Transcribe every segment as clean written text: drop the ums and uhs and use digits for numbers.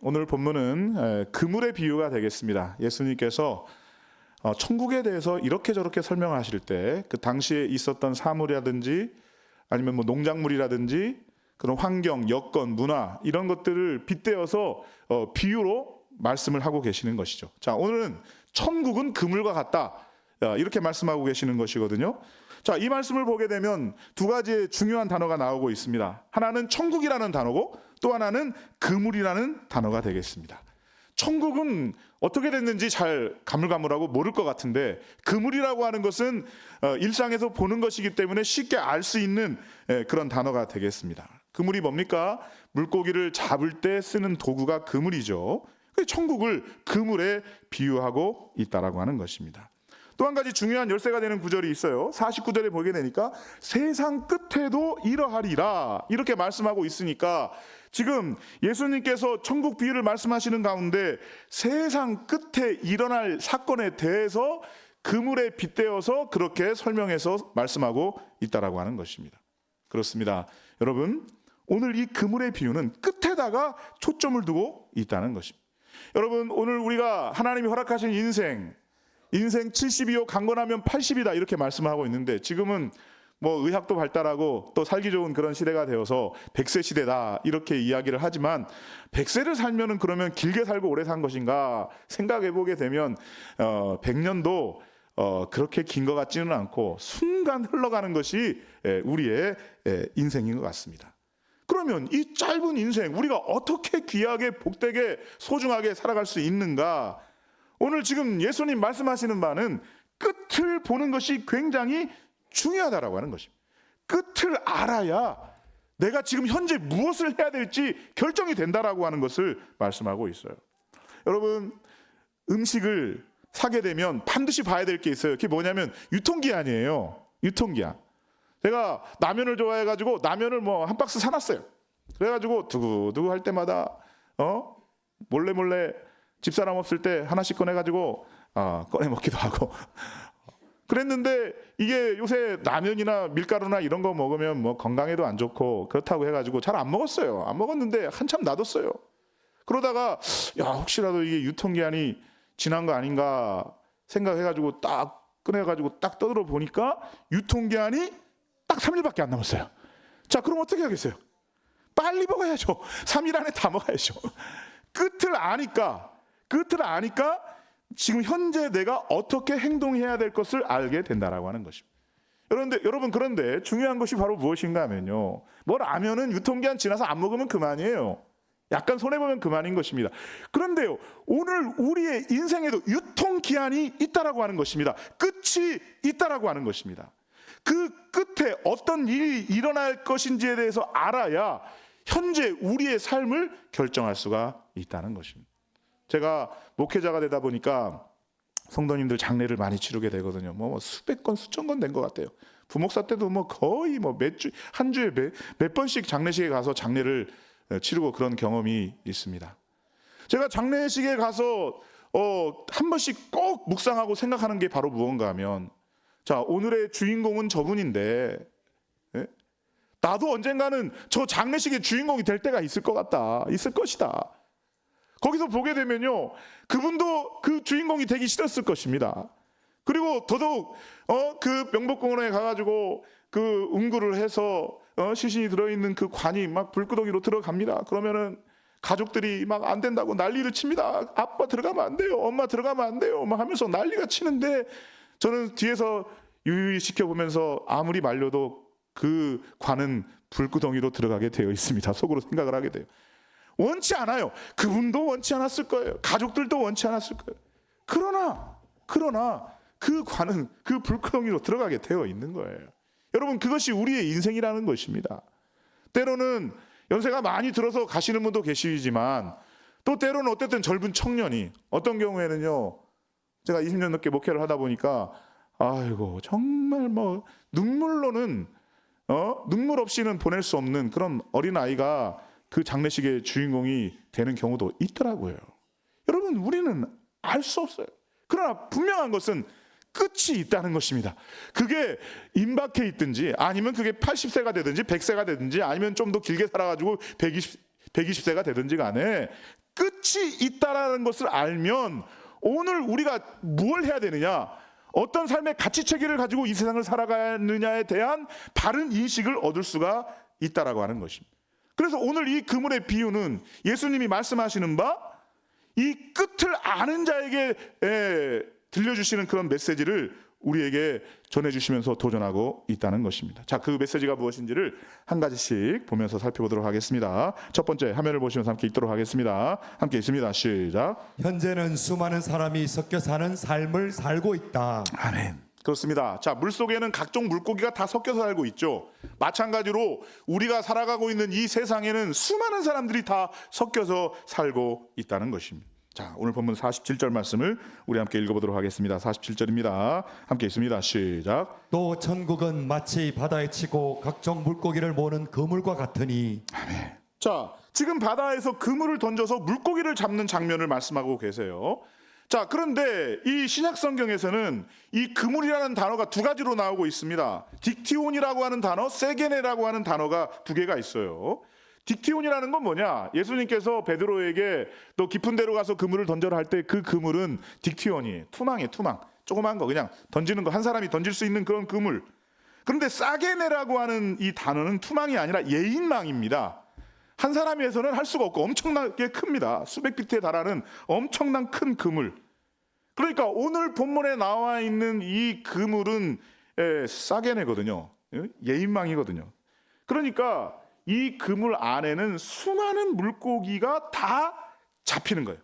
오늘 본문은 그물의 비유가 되겠습니다. 예수님께서 천국에 대해서 이렇게 저렇게 설명하실 때 그 당시에 있었던 사물이라든지 아니면 뭐 농작물이라든지 그런 환경, 여건, 문화 이런 것들을 빗대어서 비유로 말씀을 하고 계시는 것이죠. 자, 오늘은 천국은 그물과 같다 이렇게 말씀하고 계시는 것이거든요. 자, 이 말씀을 보게 되면 두 가지의 중요한 단어가 나오고 있습니다. 하나는 천국이라는 단어고 또 하나는 그물이라는 단어가 되겠습니다. 천국은 어떻게 됐는지 잘 가물가물하고 모를 것 같은데 그물이라고 하는 것은 일상에서 보는 것이기 때문에 쉽게 알 수 있는 그런 단어가 되겠습니다. 그물이 뭡니까? 물고기를 잡을 때 쓰는 도구가 그물이죠. 천국을 그물에 비유하고 있다라고 하는 것입니다. 또 한 가지 중요한 열쇠가 되는 구절이 있어요. 49절에 보게 되니까 세상 끝에도 이러하리라 이렇게 말씀하고 있으니까 지금 예수님께서 천국 비유를 말씀하시는 가운데 세상 끝에 일어날 사건에 대해서 그물에 빗대어서 그렇게 설명해서 말씀하고 있다라고 하는 것입니다. 그렇습니다. 여러분, 오늘 이 그물의 비유는 끝에다가 초점을 두고 있다는 것입니다. 여러분, 오늘 우리가 하나님이 허락하신 인생 72호 강건하면 80이다 이렇게 말씀하고 있는데 지금은 뭐 의학도 발달하고 또 살기 좋은 그런 시대가 되어서 100세 시대다 이렇게 이야기를 하지만 100세를 살면은 그러면 길게 살고 오래 산 것인가 생각해 보게 되면 100년도 그렇게 긴 것 같지는 않고 순간 흘러가는 것이 우리의 인생인 것 같습니다. 그러면 이 짧은 인생 우리가 어떻게 귀하게 복되게 소중하게 살아갈 수 있는가? 오늘 지금 예수님 말씀하시는 바는 끝을 보는 것이 굉장히 중요하다라고 하는 것입니다. 끝을 알아야 내가 지금 현재 무엇을 해야 될지 결정이 된다라고 하는 것을 말씀하고 있어요. 여러분, 음식을 사게 되면 반드시 봐야 될 게 있어요. 그게 뭐냐면 유통기한이에요. 유통기한. 제가 라면을 좋아해가지고 라면을 뭐 한 박스 사놨어요. 그래가지고 두고두고 할 때마다 몰래 집사람 없을 때 하나씩 꺼내가지고 꺼내 먹기도 하고 그랬는데 이게 요새 라면이나 밀가루나 이런 거 먹으면 뭐 건강에도 안 좋고 그렇다고 해가지고 잘 안 먹었어요. 안 먹었는데 한참 놔뒀어요. 그러다가 혹시라도 이게 유통기한이 지난 거 아닌가 생각해가지고 딱 꺼내가지고 딱 떠들어 보니까 유통기한이 딱 3일밖에 안 남았어요. 자, 그럼 어떻게 하겠어요? 빨리 먹어야죠. 3일 안에 다 먹어야죠. 끝을 아니까 지금 현재 내가 어떻게 행동해야 될 것을 알게 된다라고 하는 것입니다. 여러분, 그런데 중요한 것이 바로 무엇인가 하면요. 뭐 라면은 유통기한 지나서 안 먹으면 그만이에요. 약간 손해보면 그만인 것입니다. 그런데요, 오늘 우리의 인생에도 유통기한이 있다라고 하는 것입니다. 끝이 있다라고 하는 것입니다. 그 끝에 어떤 일이 일어날 것인지에 대해서 알아야 현재 우리의 삶을 결정할 수가 있다는 것입니다. 제가 목회자가 되다 보니까 성도님들 장례를 많이 치르게 되거든요. 뭐 수백 건, 수천 건 된 것 같아요. 부목사 때도 뭐 거의 뭐 한 주에 몇 번씩 장례식에 가서 장례를 치르고 그런 경험이 있습니다. 제가 장례식에 가서 한 번씩 꼭 묵상하고 생각하는 게 바로 무언가 하면 자, 오늘의 주인공은 저분인데 나도 언젠가는 저 장례식의 주인공이 될 때가 있을 것 같다. 있을 것이다. 거기서 보게 되면요, 그분도 그 주인공이 되기 싫었을 것입니다. 그리고 더더욱 그 명복공원에 가가지고 그 운구를 해서 시신이 들어있는 그 관이 막 불구덩이로 들어갑니다. 그러면은 가족들이 막 안 된다고 난리를 칩니다. 아빠 들어가면 안 돼요. 엄마 들어가면 안 돼요. 막 하면서 난리가 치는데 저는 뒤에서 유유히 지켜보면서 아무리 말려도 그 관은 불구덩이로 들어가게 되어 있습니다. 속으로 생각을 하게 돼요. 원치 않아요. 그분도 원치 않았을 거예요. 가족들도 원치 않았을 거예요. 그러나 그 관은 그 불구덩이로 들어가게 되어 있는 거예요. 여러분, 그것이 우리의 인생이라는 것입니다. 때로는 연세가 많이 들어서 가시는 분도 계시지만 또 때로는 어쨌든 젊은 청년이 어떤 경우에는요, 제가 20년 넘게 목회를 하다 보니까 아이고 정말 뭐 눈물로는 눈물 없이는 보낼 수 없는 그런 어린아이가 그 장례식의 주인공이 되는 경우도 있더라고요. 여러분, 우리는 알 수 없어요. 그러나 분명한 것은 끝이 있다는 것입니다. 그게 임박해 있든지 아니면 그게 80세가 되든지 100세가 되든지 아니면 좀 더 길게 살아가지고 120, 120세가 되든지 간에 끝이 있다라는 것을 알면 오늘 우리가 뭘 해야 되느냐, 어떤 삶의 가치체계를 가지고 이 세상을 살아가느냐에 대한 바른 인식을 얻을 수가 있다라고 하는 것입니다. 그래서 오늘 이 그물의 비유는 예수님이 말씀하시는 바 이 끝을 아는 자에게 들려주시는 그런 메시지를 우리에게 전해주시면서 도전하고 있다는 것입니다. 자, 그 메시지가 무엇인지를 한 가지씩 보면서 살펴보도록 하겠습니다. 첫 번째, 화면을 보시면서 함께 읽도록 하겠습니다. 함께 읽습니다. 시작. 현재는 수많은 사람이 섞여 사는 삶을 살고 있다. 아멘. 그렇습니다. 자, 물속에는 각종 물고기가 다 섞여서 살고 있죠. 마찬가지로 우리가 살아가고 있는 이 세상에는 수많은 사람들이 다 섞여서 살고 있다는 것입니다. 자, 오늘 본문 47절 말씀을 우리 함께 읽어보도록 하겠습니다. 47절입니다. 함께 읽습니다. 시작. 또 천국은 마치 바다에 치고 각종 물고기를 모으는 그물과 같으니. 아멘. 자, 지금 바다에서 그물을 던져서 물고기를 잡는 장면을 말씀하고 계세요. 자, 그런데 이 신약 성경에서는 이 그물이라는 단어가 두 가지로 나오고 있습니다. 딕티온이라고 하는 단어, 세게네라고 하는 단어가 두 개가 있어요. 딕티온이라는 건 뭐냐? 예수님께서 베드로에게 너 깊은 데로 가서 그물을 던져라 할 때 그 그물은 딕티온이에요. 투망이에요, 투망. 조그만 거 그냥 던지는 거, 한 사람이 던질 수 있는 그런 그물. 그런데 사게네라고 하는 이 단어는 투망이 아니라 예인망입니다. 한 사람이 해서는 할 수가 없고 엄청나게 큽니다. 수백 피트에 달하는 엄청난 큰 그물. 그러니까 오늘 본문에 나와 있는 이 그물은 사게네거든요. 예인망이거든요. 그러니까 이 그물 안에는 수많은 물고기가 다 잡히는 거예요.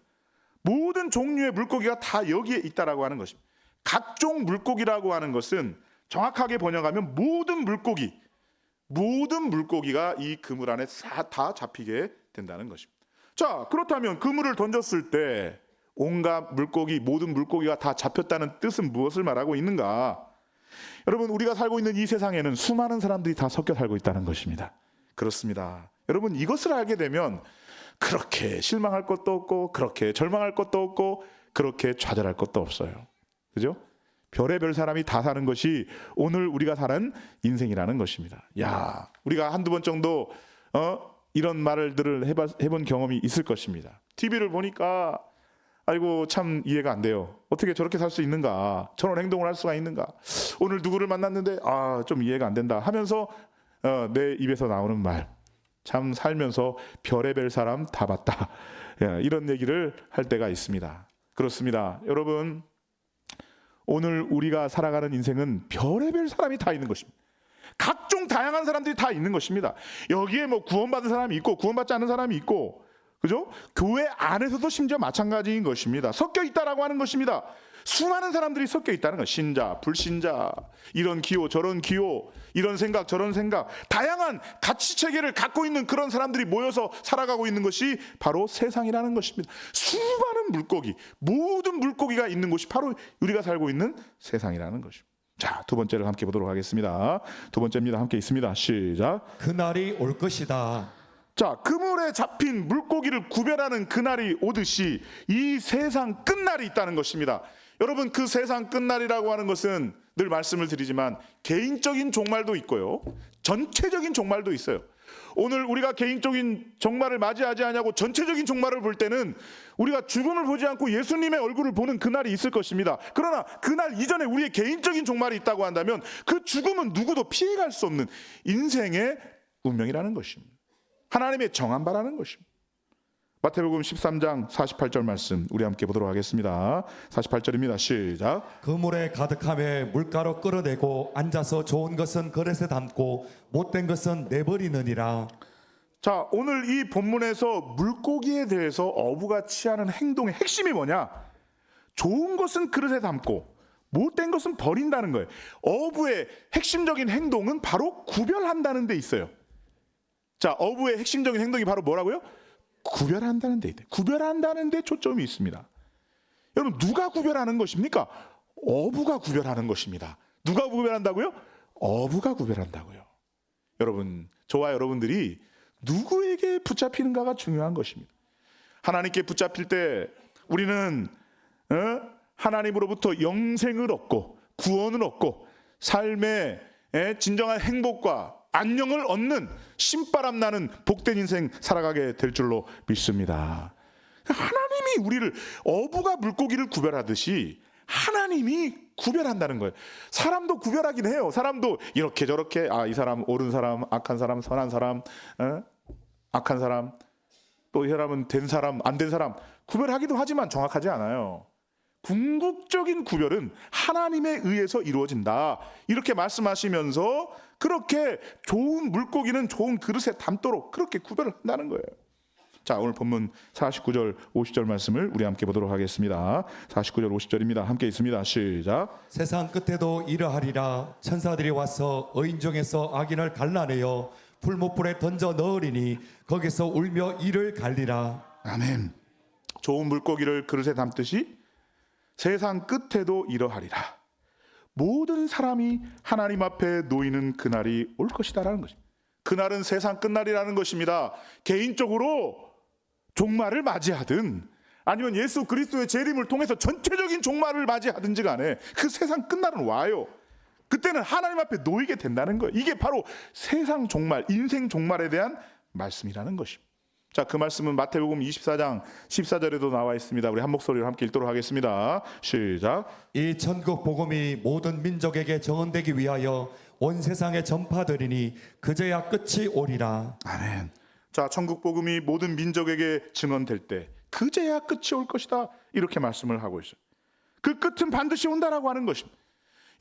모든 종류의 물고기가 다 여기에 있다라고 하는 것입니다. 각종 물고기라고 하는 것은 정확하게 번역하면 모든 물고기가 이 그물 안에 다 잡히게 된다는 것입니다. 자, 그렇다면 그물을 던졌을 때 온갖 물고기, 모든 물고기가 다 잡혔다는 뜻은 무엇을 말하고 있는가? 여러분, 우리가 살고 있는 이 세상에는 수많은 사람들이 다 섞여 살고 있다는 것입니다. 그렇습니다. 여러분, 이것을 알게 되면 그렇게 실망할 것도 없고 그렇게 절망할 것도 없고 그렇게 좌절할 것도 없어요. 그죠? 별의별 사람이 다 사는 것이 오늘 우리가 사는 인생이라는 것입니다. 야, 우리가 한두 번 정도 이런 말들을 해본 경험이 있을 것입니다. TV를 보니까 아이고 참 이해가 안 돼요. 어떻게 저렇게 살 수 있는가? 저런 행동을 할 수가 있는가? 오늘 누구를 만났는데 좀 이해가 안 된다 하면서 내 입에서 나오는 말, 참 살면서 별의별 사람 다 봤다, 이런 얘기를 할 때가 있습니다. 그렇습니다. 여러분, 오늘 우리가 살아가는 인생은 별의별 사람이 다 있는 것입니다. 각종 다양한 사람들이 다 있는 것입니다. 여기에 뭐 구원받은 사람이 있고 구원받지 않은 사람이 있고, 그죠? 교회 안에서도 심지어 마찬가지인 것입니다. 섞여 있다라고 하는 것입니다. 수많은 사람들이 섞여 있다는 것. 신자, 불신자, 이런 기호, 저런 기호, 이런 생각, 저런 생각, 다양한 가치 체계를 갖고 있는 그런 사람들이 모여서 살아가고 있는 것이 바로 세상이라는 것입니다. 수많은 물고기, 모든 물고기가 있는 곳이 바로 우리가 살고 있는 세상이라는 것입니다. 자, 두 번째를 함께 보도록 하겠습니다. 두 번째입니다. 함께 있습니다. 시작. 그날이 올 것이다. 자, 그물에 잡힌 물고기를 구별하는 그날이 오듯이 이 세상 끝날이 있다는 것입니다. 여러분, 그 세상 끝날이라고 하는 것은 늘 말씀을 드리지만 개인적인 종말도 있고요, 전체적인 종말도 있어요. 오늘 우리가 개인적인 종말을 맞이하지 않냐고 전체적인 종말을 볼 때는 우리가 죽음을 보지 않고 예수님의 얼굴을 보는 그날이 있을 것입니다. 그러나 그날 이전에 우리의 개인적인 종말이 있다고 한다면 그 죽음은 누구도 피해갈 수 없는 인생의 운명이라는 것입니다. 하나님의 정한 바라는 것입니다. 마태복음 13장 48절 말씀 우리 함께 보도록 하겠습니다. 48절입니다. 시작. 그물에 가득함에 물가로 끌어내고 앉아서 좋은 것은 그릇에 담고 못된 것은 내버리느니라. 자, 오늘 이 본문에서 물고기에 대해서 어부가 취하는 행동의 핵심이 뭐냐? 좋은 것은 그릇에 담고 못된 것은 버린다는 거예요. 어부의 핵심적인 행동은 바로 구별한다는 데 있어요. 자, 어부의 핵심적인 행동이 바로 뭐라고요? 구별한다는 데 있대요. 구별한다는 데 초점이 있습니다. 여러분, 누가 구별하는 것입니까? 어부가 구별하는 것입니다. 누가 구별한다고요? 어부가 구별한다고요. 여러분, 저와 여러분들이 누구에게 붙잡히는가가 중요한 것입니다. 하나님께 붙잡힐 때 우리는 하나님으로부터 영생을 얻고 구원을 얻고 삶의 진정한 행복과 안녕을 얻는 신바람 나는 복된 인생 살아가게 될 줄로 믿습니다. 하나님이 우리를 어부가 물고기를 구별하듯이 하나님이 구별한다는 거예요. 사람도 구별하긴 해요. 사람도 이렇게 저렇게 이 사람 옳은 사람, 악한 사람, 선한 사람, 악한 사람, 또 이 사람은 된 사람, 안 된 사람 구별하기도 하지만 정확하지 않아요. 궁극적인 구별은 하나님에 의해서 이루어진다. 이렇게 말씀하시면서 그렇게 좋은 물고기는 좋은 그릇에 담도록 그렇게 구별을 한다는 거예요. 자, 오늘 본문 49절 50절 말씀을 우리 함께 보도록 하겠습니다. 49절 50절입니다. 함께 있습니다. 시작. 세상 끝에도 이러하리라. 천사들이 와서 의인 중에서 악인을 갈라내어 불못불에 던져 넣으리니 거기서 울며 이를 갈리라. 아멘. 좋은 물고기를 그릇에 담듯이 세상 끝에도 이러하리라. 모든 사람이 하나님 앞에 놓이는 그날이 올 것이다라는 것입니다. 그날은 세상 끝날이라는 것입니다. 개인적으로 종말을 맞이하든 아니면 예수 그리스도의 재림을 통해서 전체적인 종말을 맞이하든지 간에 그 세상 끝날은 와요. 그때는 하나님 앞에 놓이게 된다는 거예요. 이게 바로 세상 종말, 인생 종말에 대한 말씀이라는 것입니다. 자, 그 말씀은 마태복음 24장 14절에도 나와 있습니다. 우리 한 목소리로 함께 읽도록 하겠습니다. 시작. 이 천국 복음이 모든 민족에게 전되기 위하여 온 세상에 전파되리니 그제야 끝이 오리라. 아멘. 자, 천국 복음이 모든 민족에게 증언될 때 그제야 끝이 올 것이다. 이렇게 말씀을 하고 있어요. 그 끝은 반드시 온다라고 하는 것입니다.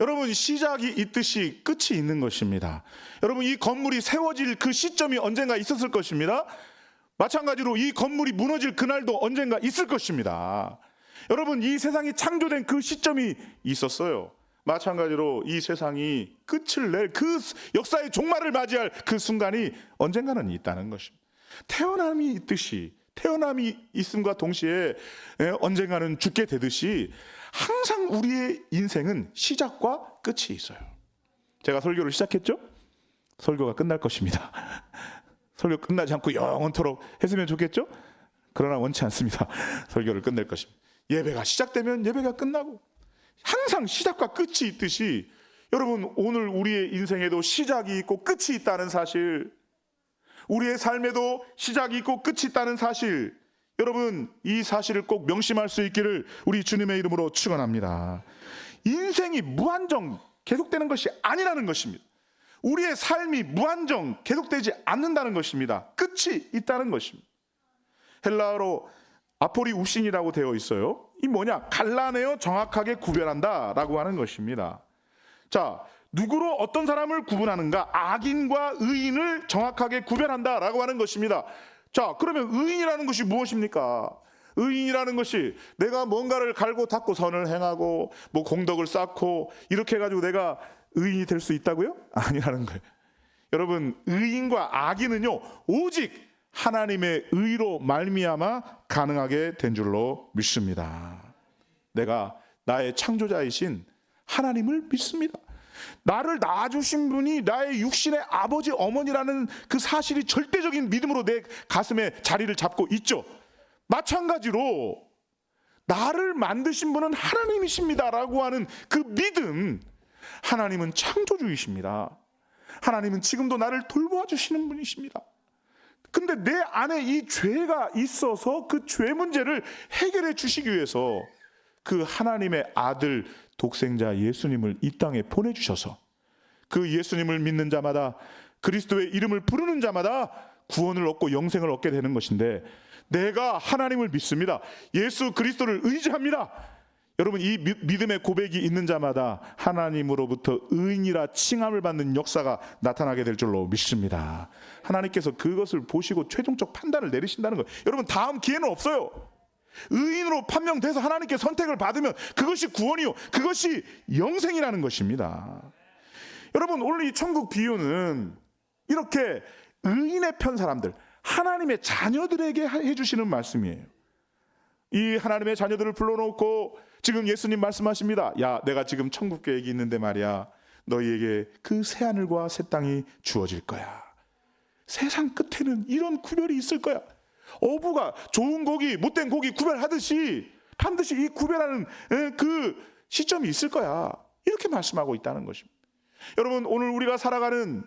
여러분, 시작이 있듯이 끝이 있는 것입니다. 여러분, 이 건물이 세워질 그 시점이 언젠가 있었을 것입니다. 마찬가지로 이 건물이 무너질 그날도 언젠가 있을 것입니다. 여러분, 이 세상이 창조된 그 시점이 있었어요. 마찬가지로 이 세상이 끝을 낼 그 역사의 종말을 맞이할 그 순간이 언젠가는 있다는 것입니다. 태어남이 있듯이, 태어남이 있음과 동시에 언젠가는 죽게 되듯이 항상 우리의 인생은 시작과 끝이 있어요. 제가 설교를 시작했죠? 설교가 끝날 것입니다. 설교 끝나지 않고 영원토록 했으면 좋겠죠? 그러나 원치 않습니다. 설교를 끝낼 것입니다. 예배가 시작되면 예배가 끝나고 항상 시작과 끝이 있듯이 여러분, 오늘 우리의 인생에도 시작이 있고 끝이 있다는 사실, 우리의 삶에도 시작이 있고 끝이 있다는 사실, 여러분, 이 사실을 꼭 명심할 수 있기를 우리 주님의 이름으로 축원합니다. 인생이 무한정 계속되는 것이 아니라는 것입니다. 우리의 삶이 무한정 계속되지 않는다는 것입니다. 끝이 있다는 것입니다. 헬라어로 아포리우신이라고 되어 있어요. 이 뭐냐? 갈라내어 정확하게 구별한다라고 하는 것입니다. 자, 누구로 어떤 사람을 구분하는가? 악인과 의인을 정확하게 구별한다라고 하는 것입니다. 자, 그러면 의인이라는 것이 무엇입니까? 의인이라는 것이 내가 뭔가를 갈고 닦고 선을 행하고 뭐 공덕을 쌓고 이렇게 해가지고 내가 의인이 될 수 있다고요? 아니라는 거예요. 여러분, 의인과 악인은요 오직 하나님의 의로 말미암아 가능하게 된 줄로 믿습니다. 내가 나의 창조자이신 하나님을 믿습니다. 나를 낳아주신 분이 나의 육신의 아버지 어머니라는 그 사실이 절대적인 믿음으로 내 가슴에 자리를 잡고 있죠. 마찬가지로 나를 만드신 분은 하나님이십니다라고 하는 그 믿음, 하나님은 창조주이십니다. 하나님은 지금도 나를 돌보아 주시는 분이십니다. 근데 내 안에 이 죄가 있어서 그 죄 문제를 해결해 주시기 위해서 그 하나님의 아들 독생자 예수님을 이 땅에 보내주셔서 그 예수님을 믿는 자마다, 그리스도의 이름을 부르는 자마다 구원을 얻고 영생을 얻게 되는 것인데, 내가 하나님을 믿습니다. 예수 그리스도를 의지합니다. 여러분, 이 믿음의 고백이 있는 자마다 하나님으로부터 의인이라 칭함을 받는 역사가 나타나게 될 줄로 믿습니다. 하나님께서 그것을 보시고 최종적 판단을 내리신다는 거예요. 여러분, 다음 기회는 없어요. 의인으로 판명돼서 하나님께 선택을 받으면 그것이 구원이요, 그것이 영생이라는 것입니다. 여러분, 오늘 이 천국 비유는 이렇게 의인의 편 사람들, 하나님의 자녀들에게 해주시는 말씀이에요. 이 하나님의 자녀들을 불러놓고 지금 예수님 말씀하십니다. 야, 내가 지금 천국 계획이 있는데 말이야, 너희에게 그 새하늘과 새 땅이 주어질 거야. 세상 끝에는 이런 구별이 있을 거야. 어부가 좋은 고기, 못된 고기 구별하듯이 반드시 이 구별하는 그 시점이 있을 거야. 이렇게 말씀하고 있다는 것입니다. 여러분, 오늘 우리가 살아가는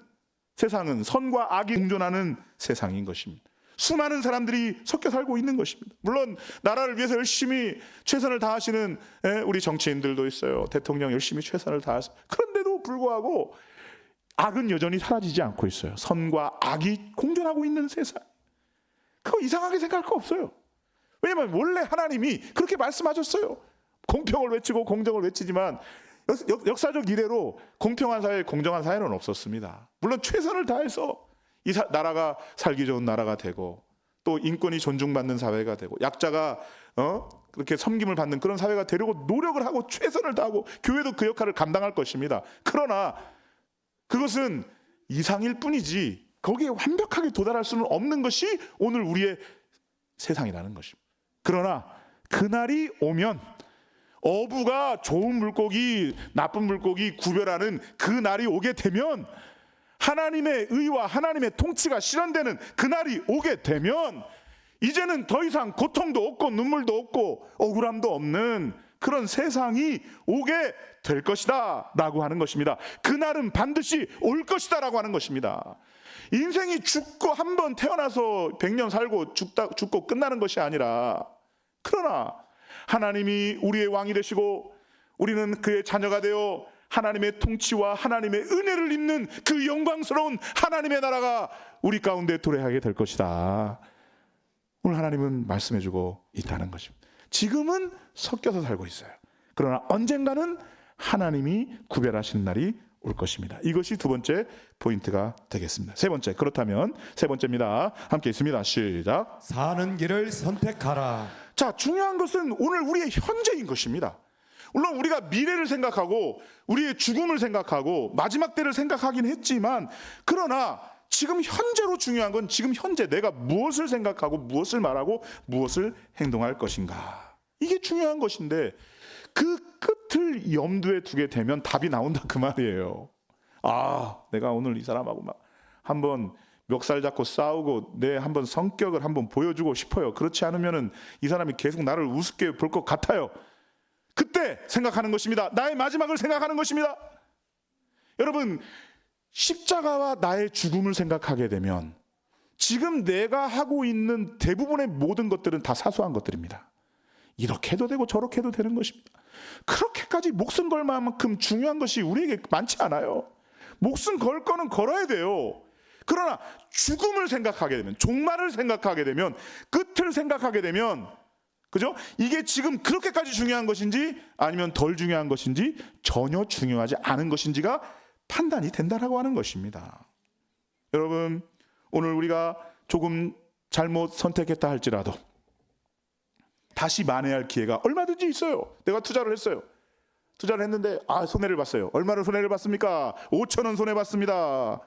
세상은 선과 악이 공존하는 세상인 것입니다. 수많은 사람들이 섞여 살고 있는 것입니다. 물론 나라를 위해서 열심히 최선을 다하시는 우리 정치인들도 있어요. 대통령 열심히 최선을 다하세요. 그런데도 불구하고 악은 여전히 사라지지 않고 있어요. 선과 악이 공존하고 있는 세상. 그거 이상하게 생각할 거 없어요. 왜냐하면 원래 하나님이 그렇게 말씀하셨어요. 공평을 외치고 공정을 외치지만 역사적 이래로 공평한 사회, 공정한 사회는 없었습니다. 물론 최선을 다해서 이 나라가 살기 좋은 나라가 되고 또 인권이 존중받는 사회가 되고 약자가 그렇게 섬김을 받는 그런 사회가 되려고 노력을 하고 최선을 다하고 교회도 그 역할을 감당할 것입니다. 그러나 그것은 이상일 뿐이지 거기에 완벽하게 도달할 수는 없는 것이 오늘 우리의 세상이라는 것입니다. 그러나 그날이 오면 어부가 좋은 물고기, 나쁜 물고기 구별하는 그 날이 오게 되면 하나님의 의와 하나님의 통치가 실현되는 그날이 오게 되면 이제는 더 이상 고통도 없고 눈물도 없고 억울함도 없는 그런 세상이 오게 될 것이다 라고 하는 것입니다. 그날은 반드시 올 것이다 라고 하는 것입니다. 인생이 죽고 한 번 태어나서 100년 살고 죽고 끝나는 것이 아니라 그러나 하나님이 우리의 왕이 되시고 우리는 그의 자녀가 되어 하나님의 통치와 하나님의 은혜를 입는 그 영광스러운 하나님의 나라가 우리 가운데 도래하게 될 것이다. 오늘 하나님은 말씀해주고 있다는 것입니다. 지금은 섞여서 살고 있어요. 그러나 언젠가는 하나님이 구별하시는 날이 올 것입니다. 이것이 두 번째 포인트가 되겠습니다. 세 번째, 그렇다면 세 번째입니다. 함께 있습니다. 시작. 사는 길을 선택하라. 자, 중요한 것은 오늘 우리의 현재인 것입니다. 물론 우리가 미래를 생각하고 우리의 죽음을 생각하고 마지막 때를 생각하긴 했지만 그러나 지금 현재로 중요한 건 지금 현재 내가 무엇을 생각하고 무엇을 말하고 무엇을 행동할 것인가. 이게 중요한 것인데 그 끝을 염두에 두게 되면 답이 나온다 그 말이에요. 아, 내가 오늘 이 사람하고 막 한번 멱살 잡고 싸우고 내 한번 성격을 한번 보여주고 싶어요. 그렇지 않으면은 이 사람이 계속 나를 우습게 볼 것 같아요. 그때 생각하는 것입니다. 나의 마지막을 생각하는 것입니다. 여러분, 십자가와 나의 죽음을 생각하게 되면 지금 내가 하고 있는 대부분의 모든 것들은 다 사소한 것들입니다. 이렇게 해도 되고 저렇게 해도 되는 것입니다. 그렇게까지 목숨 걸 만큼 중요한 것이 우리에게 많지 않아요. 목숨 걸 거는 걸어야 돼요. 그러나 죽음을 생각하게 되면, 종말을 생각하게 되면, 끝을 생각하게 되면, 그죠? 이게 지금 그렇게까지 중요한 것인지 아니면 덜 중요한 것인지 전혀 중요하지 않은 것인지가 판단이 된다라고 하는 것입니다. 여러분, 오늘 우리가 조금 잘못 선택했다 할지라도 다시 만회할 기회가 얼마든지 있어요. 내가 투자를 했어요. 투자를 했는데 손해를 봤어요. 얼마를 손해를 봤습니까? 5,000원 손해봤습니다.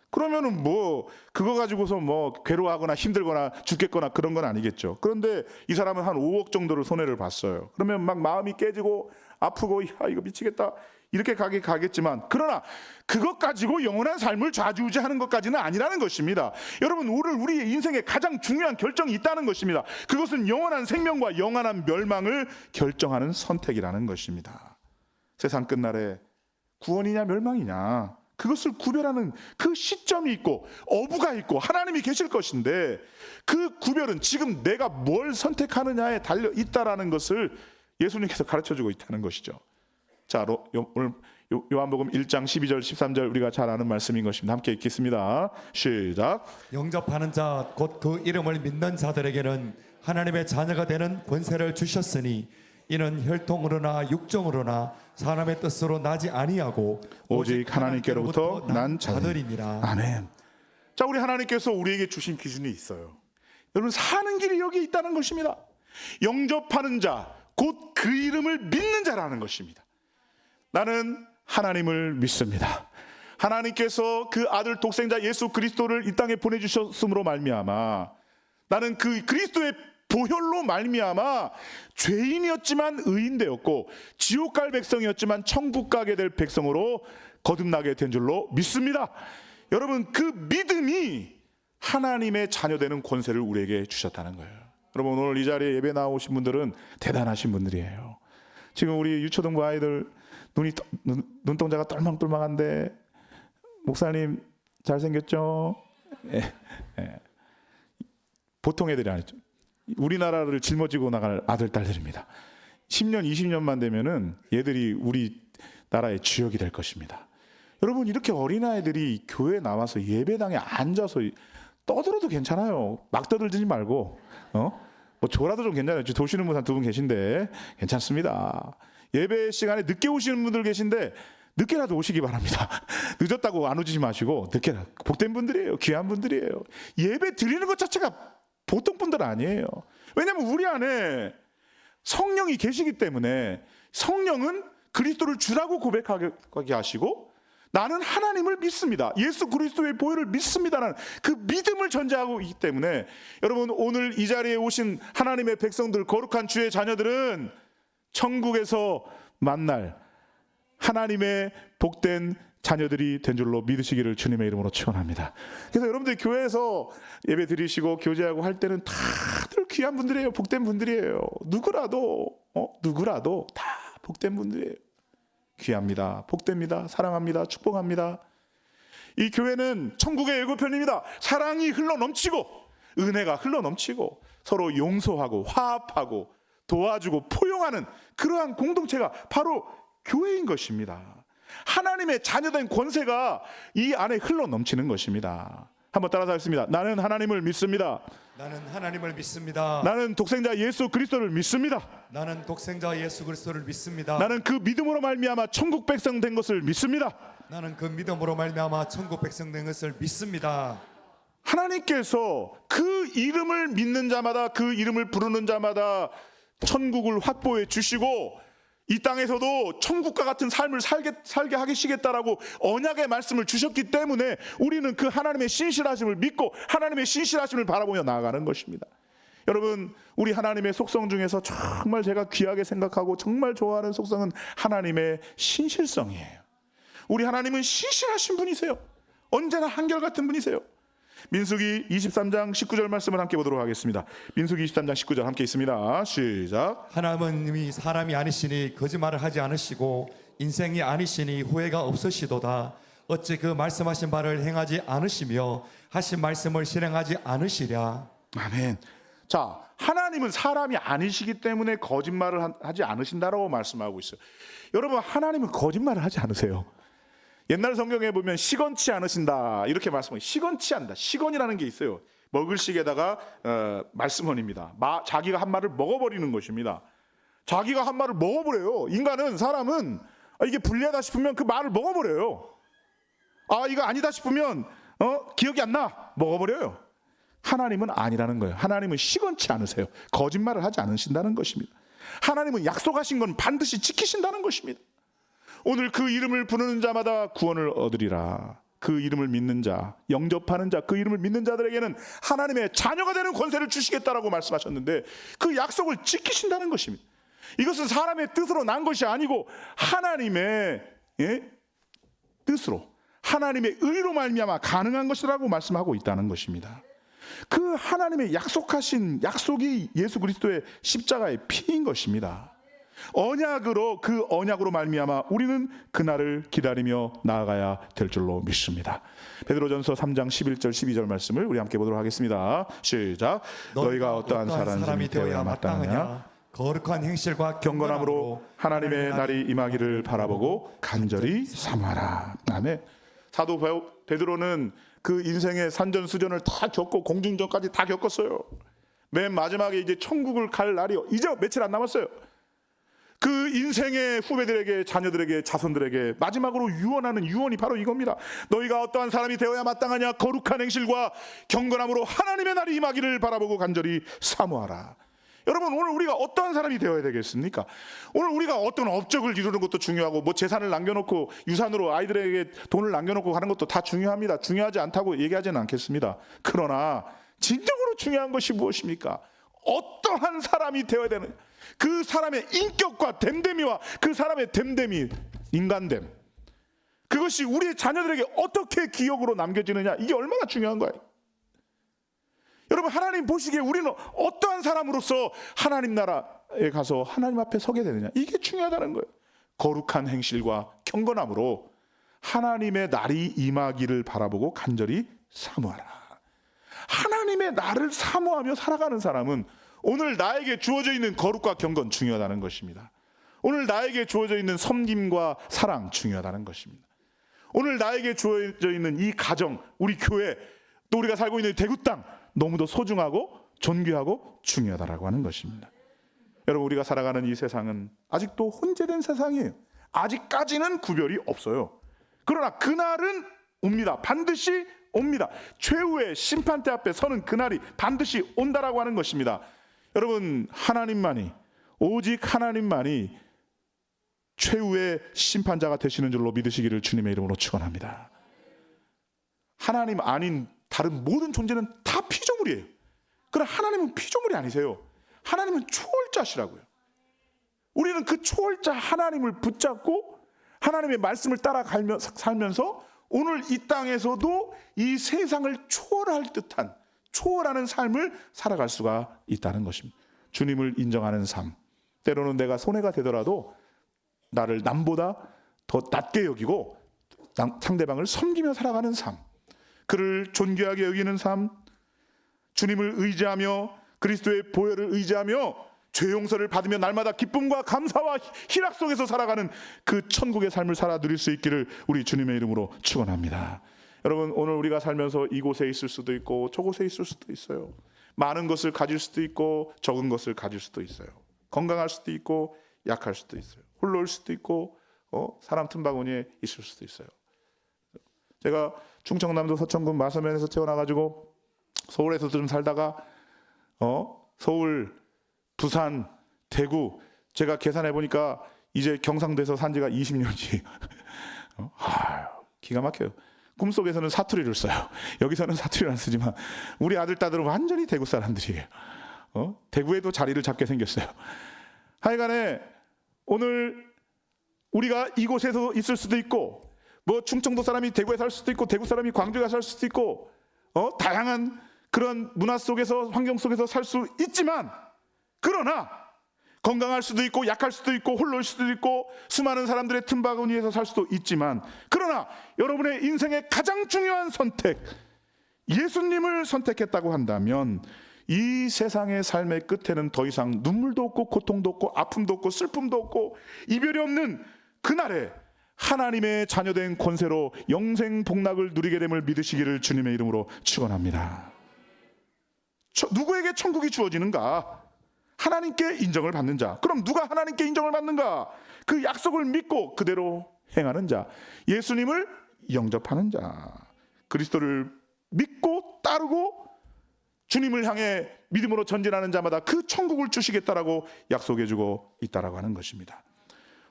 그러면은 뭐 그거 가지고서 뭐 괴로워하거나 힘들거나 죽겠거나 그런 건 아니겠죠. 그런데 이 사람은 한 5억 정도를 손해를 봤어요. 그러면 막 마음이 깨지고 아프고 이거 미치겠다 이렇게 가겠지만 그러나 그것 가지고 영원한 삶을 좌지우지하는 것까지는 아니라는 것입니다. 여러분, 오늘 우리의 인생에 가장 중요한 결정이 있다는 것입니다. 그것은 영원한 생명과 영원한 멸망을 결정하는 선택이라는 것입니다. 세상 끝날에 구원이냐 멸망이냐 그것을 구별하는 그 시점이 있고 어부가 있고 하나님이 계실 것인데 그 구별은 지금 내가 뭘 선택하느냐에 달려 있다라는 것을 예수님께서 가르쳐주고 있다는 것이죠. 자, 오늘 요한복음 1장 12절 13절 우리가 잘 아는 말씀인 것입니다. 함께 읽겠습니다. 시작. 영접하는 자 곧 그 이름을 믿는 자들에게는 하나님의 자녀가 되는 권세를 주셨으니 이는 혈통으로나 육정으로나 사람의 뜻으로 나지 아니하고 오직 하나님께로부터 난 자들이니라. 아멘. 자, 우리 하나님께서 우리에게 주신 기준이 있어요. 여러분, 사는 길이 여기 있다는 것입니다. 영접하는 자 곧 그 이름을 믿는 자라는 것입니다. 나는 하나님을 믿습니다. 하나님께서 그 아들 독생자 예수 그리스도를 이 땅에 보내주셨음으로 말미암아 나는 그 그리스도의 보혈로 말미암아 죄인이었지만 의인 되었고 지옥 갈 백성이었지만 천국 가게 될 백성으로 거듭나게 된 줄로 믿습니다. 여러분, 그 믿음이 하나님의 자녀되는 권세를 우리에게 주셨다는 거예요. 여러분, 오늘 이 자리에 예배 나오신 분들은 대단하신 분들이에요. 지금 우리 유초등부 아이들 눈동자가 똘망똘망한데 목사님 잘생겼죠? 예, 예. 보통 애들이 아니죠. 우리나라를 짊어지고 나갈 아들, 딸들입니다. 10년, 20년만 되면은 얘들이 우리 나라의 주역이 될 것입니다. 여러분, 이렇게 어린아이들이 교회에 나와서 예배당에 앉아서 떠들어도 괜찮아요. 막 떠들지 말고, 뭐 조라도 좀 괜찮아요. 도시는 분 한 두 분 계신데 괜찮습니다. 예배 시간에 늦게 오시는 분들 계신데 늦게라도 오시기 바랍니다. 늦었다고 안 오시지 마시고 늦게라. 복된 분들이에요. 귀한 분들이에요. 예배 드리는 것 자체가 보통 분들 아니에요. 왜냐하면 우리 안에 성령이 계시기 때문에 성령은 그리스도를 주라고 고백하게 하시고 나는 하나님을 믿습니다. 예수 그리스도의 보혈을 믿습니다라는 그 믿음을 전제하고 있기 때문에 여러분, 오늘 이 자리에 오신 하나님의 백성들, 거룩한 주의 자녀들은 천국에서 만날 하나님의 복된 자녀들이 된 줄로 믿으시기를 주님의 이름으로 축원합니다. 그래서 여러분들 교회에서 예배 드리시고 교제하고 할 때는 다들 귀한 분들이에요. 복된 분들이에요. 누구라도 다 복된 분들이에요. 귀합니다. 복됩니다. 사랑합니다. 축복합니다. 이 교회는 천국의 예고편입니다. 사랑이 흘러넘치고 은혜가 흘러넘치고 서로 용서하고 화합하고 도와주고 포용하는 그러한 공동체가 바로 교회인 것입니다. 하나님의 자녀된 권세가 이 안에 흘러넘치는 것입니다. 한번 따라서 하겠습니다. 나는 하나님을 믿습니다. 나는 하나님을 믿습니다. 나는 독생자 예수 그리스도를 믿습니다. 나는 독생자 예수 그리스도를 믿습니다. 나는 그 믿음으로 말미암아 천국 백성 된 것을 믿습니다. 나는 그 믿음으로 말미암아 천국 백성 된 것을 믿습니다. 하나님께서 그 이름을 믿는 자마다, 그 이름을 부르는 자마다 천국을 확보해 주시고 이 땅에서도 천국과 같은 삶을 살게 하시겠다라고 언약의 말씀을 주셨기 때문에 우리는 그 하나님의 신실하심을 믿고 하나님의 신실하심을 바라보며 나아가는 것입니다. 여러분, 우리 하나님의 속성 중에서 정말 제가 귀하게 생각하고 정말 좋아하는 속성은 하나님의 신실성이에요. 우리 하나님은 신실하신 분이세요. 언제나 한결같은 분이세요. 민수기 23장 19절 말씀을 함께 보도록 하겠습니다. 민수기 23장 19절 함께 있습니다. 시작. 하나님이 사람이 아니시니 거짓말을 하지 않으시고 인생이 아니시니 후회가 없으시도다. 어찌 그 말씀하신 바를 행하지 않으시며 하신 말씀을 실행하지 않으시랴. 아멘. 자, 하나님은 사람이 아니시기 때문에 거짓말을 하지 않으신다라고 말씀하고 있어요. 여러분, 하나님은 거짓말을 하지 않으세요. 옛날 성경에 보면 시건치 않으신다 이렇게 말씀해요. 시건치 않다. 시건이라는 게 있어요. 먹을 식에다가 말씀원입니다. 자기가 한 말을 먹어버리는 것입니다. 자기가 한 말을 먹어버려요. 사람은 이게 불리하다 싶으면 그 말을 먹어버려요. 이거 아니다 싶으면 기억이 안 나. 먹어버려요. 하나님은 아니라는 거예요. 하나님은 시건치 않으세요. 거짓말을 하지 않으신다는 것입니다. 하나님은 약속하신 건 반드시 지키신다는 것입니다. 오늘 그 이름을 부르는 자마다 구원을 얻으리라. 그 이름을 믿는 자, 영접하는 자, 그 이름을 믿는 자들에게는 하나님의 자녀가 되는 권세를 주시겠다라고 말씀하셨는데 그 약속을 지키신다는 것입니다. 이것은 사람의 뜻으로 난 것이 아니고 하나님의 뜻으로, 하나님의 의로 말미암아 가능한 것이라고 말씀하고 있다는 것입니다. 그 하나님의 약속하신 약속이 예수 그리스도의 십자가의 피인 것입니다. 그 언약으로 말미암아 우리는 그날을 기다리며 나아가야 될 줄로 믿습니다. 베드로전서 3장 11절 12절 말씀을 우리 함께 보도록 하겠습니다. 시작. 너희가 어떠한 사람이 되어야 마땅하냐? 거룩한 행실과 경건함으로 하나님의 날이 임하기를 바라보고 간절히 사모하라. 아멘. 사도 베드로는 그 인생의 산전수전을 다 겪고 공중전까지 다 겪었어요. 맨 마지막에 이제 천국을 갈 날이 이제 며칠 안 남았어요. 그 인생의 후배들에게, 자녀들에게, 자손들에게 마지막으로 유언하는 유언이 바로 이겁니다. 너희가 어떠한 사람이 되어야 마땅하냐? 거룩한 행실과 경건함으로 하나님의 날이 임하기를 바라보고 간절히 사모하라. 여러분, 오늘 우리가 어떠한 사람이 되어야 되겠습니까? 오늘 우리가 어떤 업적을 이루는 것도 중요하고 뭐 재산을 남겨놓고 유산으로 아이들에게 돈을 남겨놓고 가는 것도 다 중요합니다. 중요하지 않다고 얘기하지는 않겠습니다. 그러나 진정으로 중요한 것이 무엇입니까? 어떠한 사람이 되어야 되는, 그 사람의 인격과 됨됨이와 그 사람의 됨됨이, 인간됨, 그것이 우리의 자녀들에게 어떻게 기억으로 남겨지느냐, 이게 얼마나 중요한 거예요. 여러분, 하나님 보시기에 우리는 어떠한 사람으로서 하나님 나라에 가서 하나님 앞에 서게 되느냐, 이게 중요하다는 거예요. 거룩한 행실과 경건함으로 하나님의 날이 임하기를 바라보고 간절히 사모하라. 하나님의 날을 사모하며 살아가는 사람은 오늘 나에게 주어져 있는 거룩과 경건 중요하다는 것입니다. 오늘 나에게 주어져 있는 섬김과 사랑 중요하다는 것입니다. 오늘 나에게 주어져 있는 이 가정, 우리 교회, 또 우리가 살고 있는 대구 땅 너무도 소중하고 존귀하고 중요하다라고 하는 것입니다. 여러분, 우리가 살아가는 이 세상은 아직도 혼재된 세상이에요. 아직까지는 구별이 없어요. 그러나 그날은 옵니다. 반드시 옵니다. 최후의 심판대 앞에 서는 그날이 반드시 온다라고 하는 것입니다. 여러분, 하나님만이, 오직 하나님만이 최후의 심판자가 되시는 줄로 믿으시기를 주님의 이름으로 축원합니다. 하나님 아닌 다른 모든 존재는 다 피조물이에요. 그러나 하나님은 피조물이 아니세요. 하나님은 초월자시라고요. 우리는 그 초월자 하나님을 붙잡고 하나님의 말씀을 따라 살면서 오늘 이 땅에서도 이 세상을 초월할 듯한, 초월하는 삶을 살아갈 수가 있다는 것입니다. 주님을 인정하는 삶, 때로는 내가 손해가 되더라도 나를 남보다 더 낮게 여기고 상대방을 섬기며 살아가는 삶, 그를 존귀하게 여기는 삶, 주님을 의지하며 그리스도의 보혈을 의지하며 죄 용서를 받으며 날마다 기쁨과 감사와 희락 속에서 살아가는 그 천국의 삶을 살아 누릴 수 있기를 우리 주님의 이름으로 축원합니다. 여러분, 오늘 우리가 살면서 이곳에 있을 수도 있고 저곳에 있을 수도 있어요. 많은 것을 가질 수도 있고 적은 것을 가질 수도 있어요. 건강할 수도 있고 약할 수도 있어요. 홀로올 수도 있고 사람 틈바구니에 있을 수도 있어요. 제가 충청남도 서천군 마서면에서 태어나가지고 서울에서 좀 살다가 서울, 부산, 대구, 제가 계산해 보니까 이제 경상도에서 산 지가 20년이 기가 막혀요. 꿈속에서는 사투리를 써요. 여기서는 사투리를 안 쓰지만 우리 아들 딸들은 완전히 대구 사람들이에요. 대구에도 자리를 잡게 생겼어요. 하여간에 오늘 우리가 이곳에서 있을 수도 있고, 뭐 충청도 사람이 대구에 살 수도 있고 대구 사람이 광주에 살 수도 있고, 다양한 그런 문화 속에서, 환경 속에서 살 수 있지만, 그러나 건강할 수도 있고 약할 수도 있고 홀로일 수도 있고 수많은 사람들의 틈바구니에서 살 수도 있지만, 그러나 여러분의 인생의 가장 중요한 선택, 예수님을 선택했다고 한다면 이 세상의 삶의 끝에는 더 이상 눈물도 없고 고통도 없고 아픔도 없고 슬픔도 없고 이별이 없는 그날에 하나님의 자녀된 권세로 영생 복락을 누리게 됨을 믿으시기를 주님의 이름으로 축원합니다. 누구에게 천국이 주어지는가? 하나님께 인정을 받는 자. 그럼 누가 하나님께 인정을 받는가? 그 약속을 믿고 그대로 행하는 자, 예수님을 영접하는 자, 그리스도를 믿고 따르고 주님을 향해 믿음으로 전진하는 자마다 그 천국을 주시겠다라고 약속해주고 있다라고 하는 것입니다.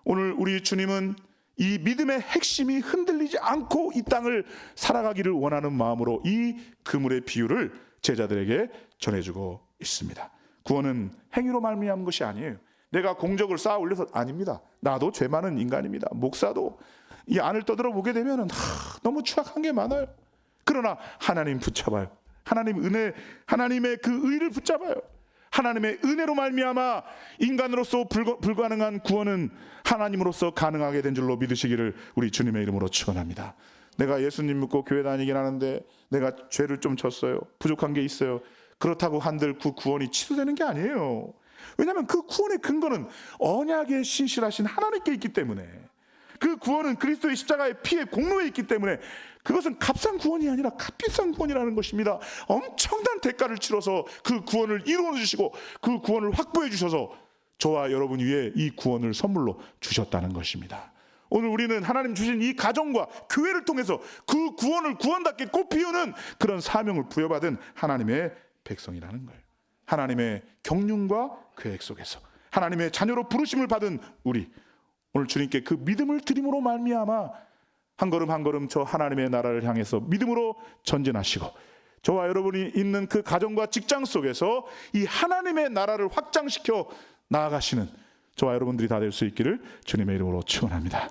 오늘 우리 주님은 이 믿음의 핵심이 흔들리지 않고 이 땅을 살아가기를 원하는 마음으로 이 그물의 비유를 제자들에게 전해주고 있습니다. 구원은 행위로 말미암은 것이 아니에요. 내가 공적을 쌓아 올려서 아닙니다. 나도 죄 많은 인간입니다. 목사도 이 안을 떠들어 보게 되면 너무 추악한 게 많아요. 그러나 하나님 붙잡아요. 하나님 은혜, 하나님의 그 의를 붙잡아요. 하나님의 은혜로 말미암아 인간으로서 불가능한 구원은 하나님으로서 가능하게 된 줄로 믿으시기를 우리 주님의 이름으로 축원합니다. 내가 예수님 믿고 교회 다니긴 하는데 내가 죄를 좀 졌어요. 부족한 게 있어요. 그렇다고 한들 그 구원이 취소되는 게 아니에요. 왜냐하면 그 구원의 근거는 언약의 신실하신 하나님께 있기 때문에, 그 구원은 그리스도의 십자가의 피의 공로에 있기 때문에 그것은 값싼 구원이 아니라 값비싼 구원이라는 것입니다. 엄청난 대가를 치러서 그 구원을 이루어 주시고 그 구원을 확보해 주셔서 저와 여러분 위에 이 구원을 선물로 주셨다는 것입니다. 오늘 우리는 하나님 주신 이 가정과 교회를 통해서 그 구원을 구원답게 꽃피우는 그런 사명을 부여받은 하나님의 백성이라는 거예요. 하나님의 경륜과 계획 속에서 하나님의 자녀로 부르심을 받은 우리, 오늘 주님께 그 믿음을 드림으로 말미암아 한 걸음 한 걸음 저 하나님의 나라를 향해서 믿음으로 전진하시고, 저와 여러분이 있는 그 가정과 직장 속에서 이 하나님의 나라를 확장시켜 나아가시는 저와 여러분들이 다 될 수 있기를 주님의 이름으로 축원합니다.